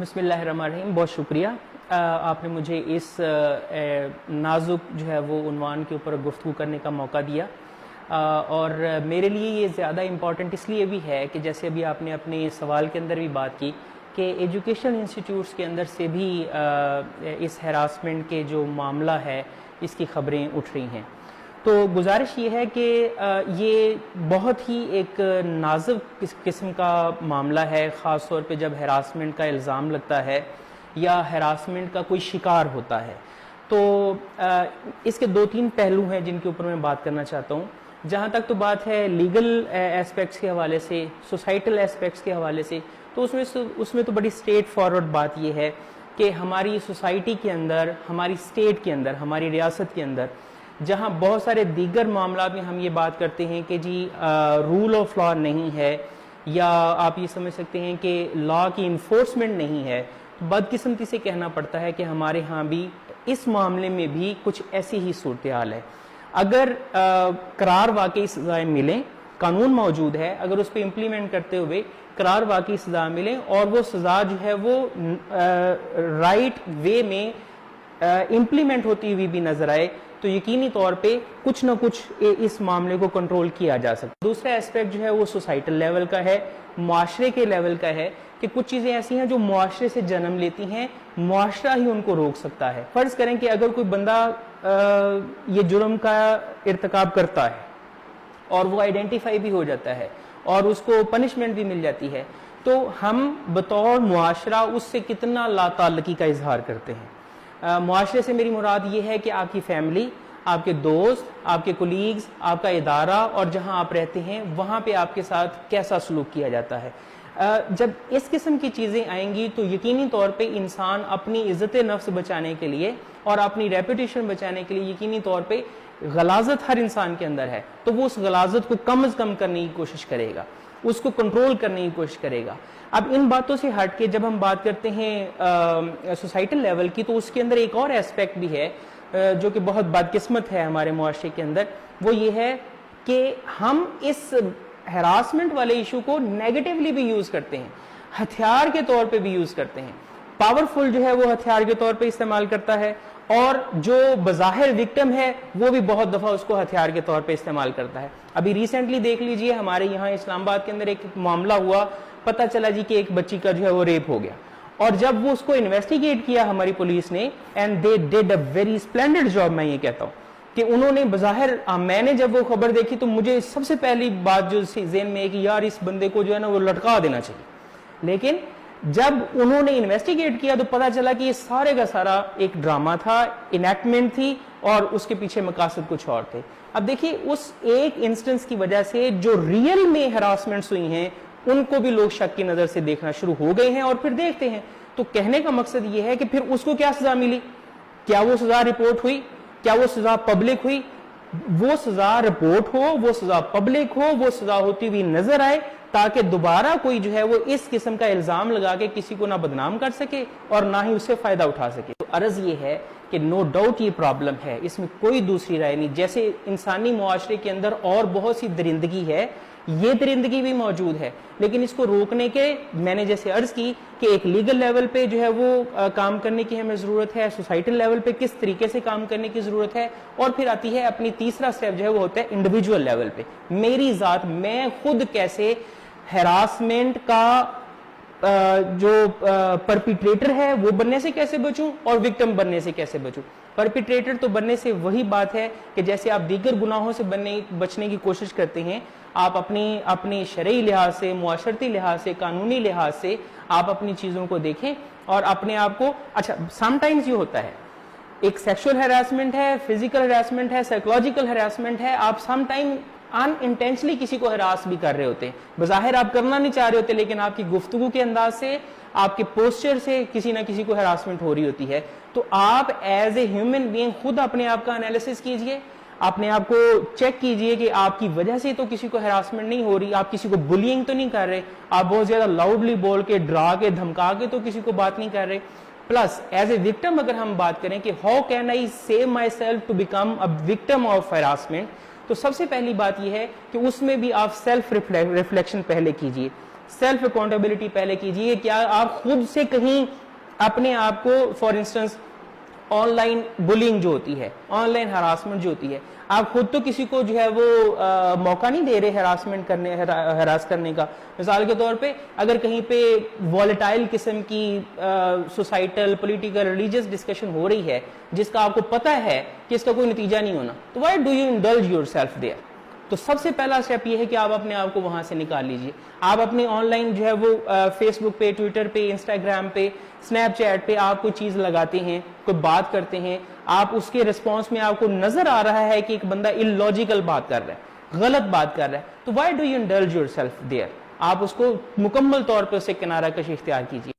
بسم اللہ الرحمن الرحیم. بہت شکریہ آپ نے مجھے اس نازک جو ہے وہ عنوان کے اوپر گفتگو کرنے کا موقع دیا، اور میرے لیے یہ زیادہ امپورٹنٹ اس لیے بھی ہے کہ جیسے ابھی آپ نے اپنے سوال کے اندر بھی بات کی کہ ایجوکیشن انسٹیٹیوٹس کے اندر سے بھی اس ہراسمنٹ کے جو معاملہ ہے اس کی خبریں اٹھ رہی ہیں. تو گزارش یہ ہے کہ یہ بہت ہی ایک نازک قسم کا معاملہ ہے، خاص طور پہ جب ہراسمنٹ کا الزام لگتا ہے یا ہراسمنٹ کا کوئی شکار ہوتا ہے. تو اس کے دو تین پہلو ہیں جن کے اوپر میں بات کرنا چاہتا ہوں. جہاں تک تو بات ہے لیگل ایسپیکٹس کے حوالے سے، سوسائٹل ایسپیکٹس کے حوالے سے، تو اس میں تو بڑی اسٹریٹ فارورڈ بات یہ ہے کہ ہماری سوسائٹی کے اندر، ہماری اسٹیٹ کے اندر، ہماری ریاست کے اندر جہاں بہت سارے دیگر معاملات میں ہم یہ بات کرتے ہیں کہ جی رول آف لا نہیں ہے، یا آپ یہ سمجھ سکتے ہیں کہ لا کی انفورسمنٹ نہیں ہے، بدقسمتی سے کہنا پڑتا ہے کہ ہمارے ہاں بھی اس معاملے میں بھی کچھ ایسی ہی صورتحال ہے. اگر قرار واقعی سزائیں ملیں، قانون موجود ہے، اگر اس پہ امپلیمنٹ کرتے ہوئے قرار واقعی سزا ملیں اور وہ سزا جو ہے وہ رائٹ وے میں امپلیمنٹ ہوتی ہوئی بھی نظر آئے تو یقینی طور پہ کچھ نہ کچھ اس معاملے کو کنٹرول کیا جا سکتا. دوسرا ایسپیکٹ جو ہے وہ سوسائٹل لیول کا ہے، معاشرے کے لیول کا ہے کہ کچھ چیزیں ایسی ہیں جو معاشرے سے جنم لیتی ہیں، معاشرہ ہی ان کو روک سکتا ہے. فرض کریں کہ اگر کوئی بندہ یہ جرم کا ارتکاب کرتا ہے اور وہ آئیڈینٹیفائی بھی ہو جاتا ہے اور اس کو پنشمنٹ بھی مل جاتی ہے، تو ہم بطور معاشرہ اس سے کتنا لا تعلقی کا اظہار کرتے ہیں. معاشرے سے میری مراد یہ ہے کہ آپ کی فیملی، آپ کے دوست، آپ کے کولیگز، آپ کا ادارہ اور جہاں آپ رہتے ہیں وہاں پہ آپ کے ساتھ کیسا سلوک کیا جاتا ہے. جب اس قسم کی چیزیں آئیں گی تو یقینی طور پہ انسان اپنی عزت نفس بچانے کے لیے اور اپنی ریپوٹیشن بچانے کے لیے یقینی طور پہ غلاظت ہر انسان کے اندر ہے تو وہ اس غلاظت کو کم از کم کرنے کی کوشش کرے گا، اس کو کنٹرول کرنے کی کوشش کرے گا. اب ان باتوں سے ہٹ کے جب ہم بات کرتے ہیں سوسائٹل لیول کی، تو اس کے اندر ایک اور ایسپیکٹ بھی ہے جو کہ بہت بدقسمت ہے ہمارے معاشرے کے اندر. وہ یہ ہے کہ ہم اس ہراسمنٹ والے ایشو کو نیگیٹیولی بھی یوز کرتے ہیں، ہتھیار کے طور پہ بھی یوز کرتے ہیں. پاورفل جو ہے وہ ہتھیار کے طور پہ استعمال کرتا ہے، اور جو بظاہر وکٹم ہے وہ بھی بہت دفعہ اس کو ہتھیار کے طور پہ استعمال کرتا ہے. ابھی ریسنٹلی دیکھ لیجئے ہمارے یہاں اسلام آباد کے اندر ایک معاملہ ہوا، پتہ چلا جی کہ ایک بچی کا جو ہے وہ ریپ ہو گیا، اور جب وہ اس کو انویسٹیگیٹ کیا ہماری پولیس نے، and they did a very splendid job. میں یہ کہتا ہوں کہ انہوں نے بظاہر، میں نے جب وہ خبر دیکھی تو مجھے سب سے پہلی بات جو ذہن میں ہے کہ یار اس بندے کو جو ہے نا وہ لٹکا دینا چاہیے. لیکن جب انہوں نے انویسٹیگیٹ کیا تو پتا چلا کہ یہ سارے کا سارا ایک ڈرامہ تھا، انیکٹمنٹ تھی، اور اس کے پیچھے مقاصد کچھ اور تھے. اب دیکھیے اس ایک انسٹنس کی وجہ سے جو ریئل میں ہراسمنٹس ہوئی ہیں ان کو بھی لوگ شک کی نظر سے دیکھنا شروع ہو گئے ہیں اور پھر دیکھتے ہیں. تو کہنے کا مقصد یہ ہے کہ پھر اس کو کیا سزا ملی؟ کیا وہ سزا رپورٹ ہوئی؟ کیا وہ سزا پبلک ہوئی؟ وہ سزا رپورٹ ہو، وہ سزا پبلک ہو، وہ سزا ہوتی ہوئی نظر آئے، تاکہ دوبارہ کوئی جو ہے وہ اس قسم کا الزام لگا کے کسی کو نہ بدنام کر سکے اور نہ ہی اس سے فائدہ اٹھا سکے. تو عرض یہ ہے کہ نو ڈاؤٹ یہ پرابلم ہے، اس میں کوئی دوسری رائے نہیں. جیسے انسانی معاشرے کے اندر اور بہت سی درندگی ہے، یہ درندگی بھی موجود ہے، لیکن اس کو روکنے کے میں نے جیسے عرض کی کہ ایک لیگل لیول پہ جو ہے وہ کام کرنے کی ہمیں ضرورت ہے، سوسائٹل لیول پہ کس طریقے سے کام کرنے کی ضرورت ہے، اور پھر آتی ہے اپنی تیسرا سٹیپ جو ہے وہ ہوتا ہے انڈیویجول لیول پہ. میری ذات، میں خود کیسے ہراسمنٹ کا جو پرپیٹریٹر ہے وہ بننے سے کیسے بچوں اور وکٹم بننے سے کیسے بچوں. پرپیٹریٹر تو بننے سے وہی بات ہے کہ جیسے آپ دیگر گناہوں سے بچنے کی کوشش کرتے ہیں، آپ اپنی شرعی لحاظ سے، معاشرتی لحاظ سے، قانونی لحاظ سے آپ اپنی چیزوں کو دیکھیں اور اپنے آپ کو. اچھا سم ٹائمز یہ ہوتا ہے، ایک سیکشل ہراسمنٹ ہے، فزیکل ہراسمنٹ ہے، سائیکولوجیکل ہراسمنٹ ہے. آپ سم ٹائم ان انٹینشنلی کسی کو ہراس بھی کر رہے ہوتے ہیں، بظاہر آپ کرنا نہیں چاہ رہے ہوتے، لیکن آپ کی گفتگو کے انداز سے، آپ کے پوسچر سے کسی نہ کسی کو ہراسمنٹ ہو رہی ہوتی ہے. تو آپ ایز اے ہیومن بینگ خود اپنے آپ کا انالیسس کیجئے، اپنے آپ کو چیک کیجئے کہ آپ کی وجہ سے تو کسی کو ہراسمنٹ نہیں ہو رہی، آپ کسی کو بلینگ تو نہیں کر رہے، آپ بہت زیادہ لاؤڈلی بول کے، ڈرا کے، دھمکا کے تو کسی کو بات نہیں کر رہے. پلس ایز اے وکٹم اگر ہم بات کریں کہ how can I save myself to become a victim of harassment, تو سب سے پہلی بات یہ ہے کہ اس میں بھی آپ سیلف ریفلیکشن پہلے کیجئے. سیلف اکاؤنٹیبلٹی پہلے کیجیے. کیا آپ خود سے کہیں اپنے آپ کو for instance online bullying جو ہوتی ہے, آن لائن ہراسمنٹ جو ہوتی ہے, آپ خود تو کسی کو جو ہے وہ موقع نہیں دے رہے ہراسمنٹ کرنے, ہراس کرنے کا. مثال کے طور پہ اگر کہیں پہ والیٹائل قسم کی سوسائٹل, پولیٹیکل, ریلیجیس ڈسکشن ہو رہی ہے جس کا آپ کو پتہ ہے کہ اس کا کوئی نتیجہ نہیں ہونا, تو why do you indulge yourself there. تو سب سے پہلا اسٹیپ یہ ہے کہ آپ اپنے آپ کو وہاں سے نکال لیجئے. آپ اپنے آن لائن جو ہے وہ فیس بک پہ, ٹویٹر پہ, انسٹاگرام پہ, اسنیپ چیٹ پہ آپ کوئی چیز لگاتے ہیں, کوئی بات کرتے ہیں, آپ اس کے رسپانس میں آپ کو نظر آ رہا ہے کہ ایک بندہ illogical بات کر رہا ہے, غلط بات کر رہا ہے, تو why do you indulge yourself there. آپ اس کو مکمل طور پہ اس سے کنارہ کشی اختیار کیجیے.